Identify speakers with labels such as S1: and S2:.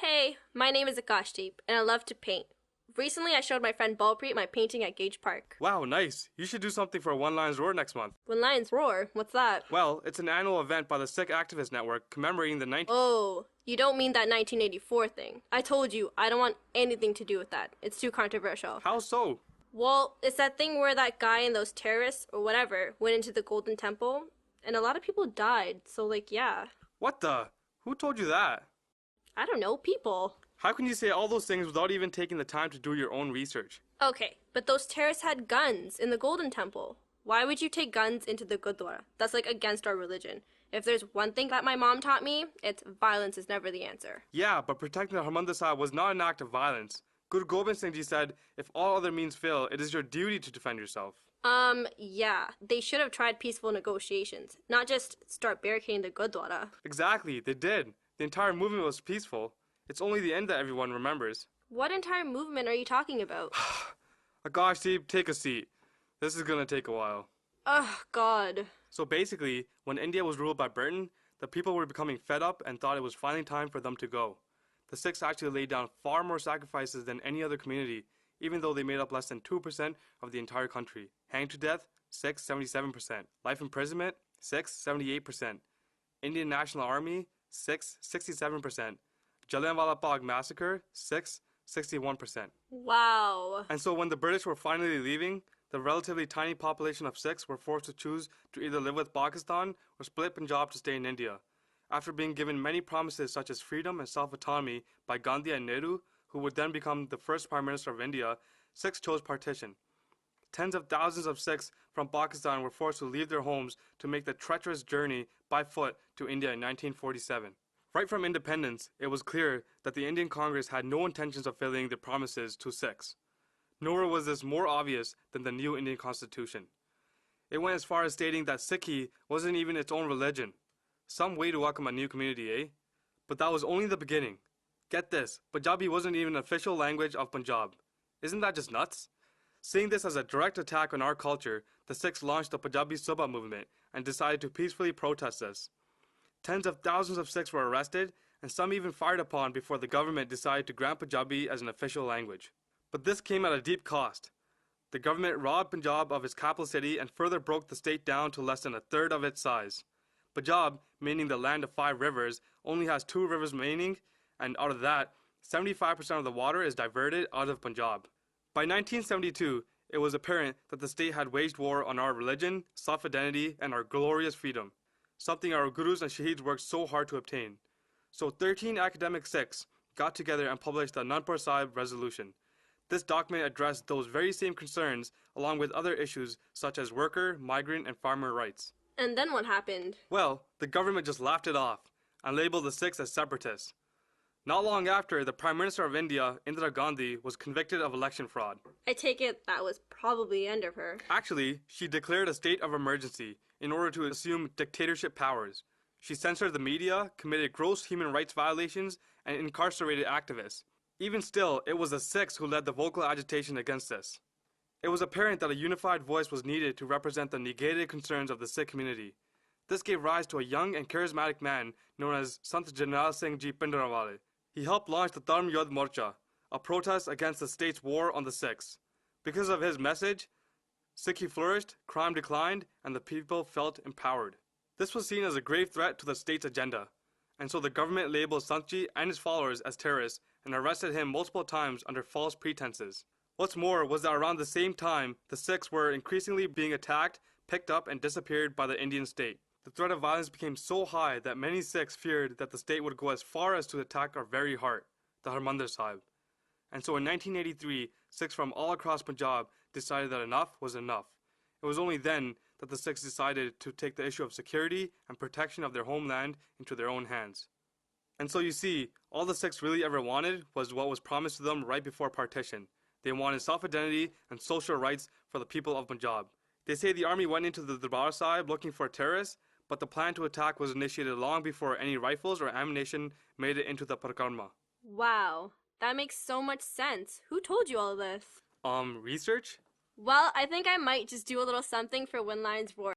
S1: Hey, my name is Akashdeep, and I love to paint. Recently, I showed my friend Balpreet my painting at Gage Park.
S2: Wow, nice. You should do something for One Lions Roar next month.
S1: When lions roar, what's that?
S2: Well, it's an annual event by the Sikh Activist Network commemorating the 19...
S1: Oh, you don't mean that 1984 thing. I told you, I don't want anything to do with that. It's too controversial.
S2: How so?
S1: Well, it's that thing where that guy and those terrorists, or whatever, went into the Golden Temple, and a lot of people died, so yeah.
S2: What the? Who told you that?
S1: I don't know, people.
S2: How can you say all those things without even taking the time to do your own research?
S1: Okay, but those terrorists had guns in the Golden Temple. Why would you take guns into the Gurdwara? That's against our religion. If there's one thing that my mom taught me, it's violence is never the answer.
S2: Yeah, but protecting the Harmandir Sahib was not an act of violence. Guru Gobind Singh Ji said, if all other means fail, it is your duty to defend yourself.
S1: Yeah. They should have tried peaceful negotiations, not just start barricading the Gurdwara.
S2: Exactly, they did. The entire movement was peaceful. It's only the end that everyone remembers.
S1: What entire movement are you talking about?
S2: Akashdeep, take a seat. This is gonna take a while.
S1: Ugh, God.
S2: So basically, when India was ruled by Britain, the people were becoming fed up and thought it was finally time for them to go. The Sikhs actually laid down far more sacrifices than any other community, even though they made up less than 2% of the entire country. Hanged to death, Sikhs 77%. Life imprisonment, Sikhs 78%. Indian National Army, Sikhs 67%. Jallianwala Bagh massacre, Sikhs 61%.
S1: Wow.
S2: And so when the British were finally leaving, the relatively tiny population of Sikhs were forced to choose to either live with Pakistan or split Punjab to stay in India. After being given many promises such as freedom and self-autonomy by Gandhi and Nehru, who would then become the first Prime Minister of India, Sikhs chose partition. Tens of thousands of Sikhs from Pakistan were forced to leave their homes to make the treacherous journey by foot to India in 1947. Right from independence, it was clear that the Indian Congress had no intentions of fulfilling their promises to Sikhs. Nowhere was this more obvious than the new Indian Constitution. It went as far as stating that Sikhi wasn't even its own religion. Some way to welcome a new community, eh? But that was only the beginning. Get this, Punjabi wasn't even an official language of Punjab. Isn't that just nuts? Seeing this as a direct attack on our culture, the Sikhs launched the Punjabi Subha movement and decided to peacefully protest this. Tens of thousands of Sikhs were arrested, and some even fired upon before the government decided to grant Punjabi as an official language. But this came at a deep cost. The government robbed Punjab of its capital city and further broke the state down to less than a third of its size. Punjab, meaning the land of 5 rivers, only has 2 rivers remaining, and out of that, 75% of the water is diverted out of Punjab. By 1972, it was apparent that the state had waged war on our religion, self-identity, and our glorious freedom, something our gurus and shaheeds worked so hard to obtain. So 13 academic Sikhs got together and published the Anandpur Sahib Resolution. This document addressed those very same concerns along with other issues such as worker, migrant, and farmer rights.
S1: And then what happened?
S2: Well, the government just laughed it off and labeled the Sikhs as separatists. Not long after, the Prime Minister of India, Indira Gandhi, was convicted of election fraud.
S1: I take it that was probably the end of her.
S2: Actually, she declared a state of emergency in order to assume dictatorship powers. She censored the media, committed gross human rights violations, and incarcerated activists. Even still, it was the Sikhs who led the vocal agitation against this. It was apparent that a unified voice was needed to represent the negated concerns of the Sikh community. This gave rise to a young and charismatic man known as Sant Jarnail Singh Ji Bhindranwale. He helped launch the Dharm Yudh Morcha, a protest against the state's war on the Sikhs. Because of his message, Sikhi flourished, crime declined, and the people felt empowered. This was seen as a grave threat to the state's agenda, and so the government labeled Santji and his followers as terrorists and arrested him multiple times under false pretenses. What's more was that around the same time, the Sikhs were increasingly being attacked, picked up, and disappeared by the Indian state. The threat of violence became so high that many Sikhs feared that the state would go as far as to attack our very heart, the Harmandir Sahib. And so in 1983, Sikhs from all across Punjab decided that enough was enough. It was only then that the Sikhs decided to take the issue of security and protection of their homeland into their own hands. And so you see, all the Sikhs really ever wanted was what was promised to them right before partition. They wanted self-identity and social rights for the people of Punjab. They say the army went into the Darbar Sahib looking for terrorists, but the plan to attack was initiated long before any rifles or ammunition made it into the Parakrama.
S1: Wow, that makes so much sense. Who told you all this?
S2: Research?
S1: Well, I think I might just do a little something for When Lions Roar.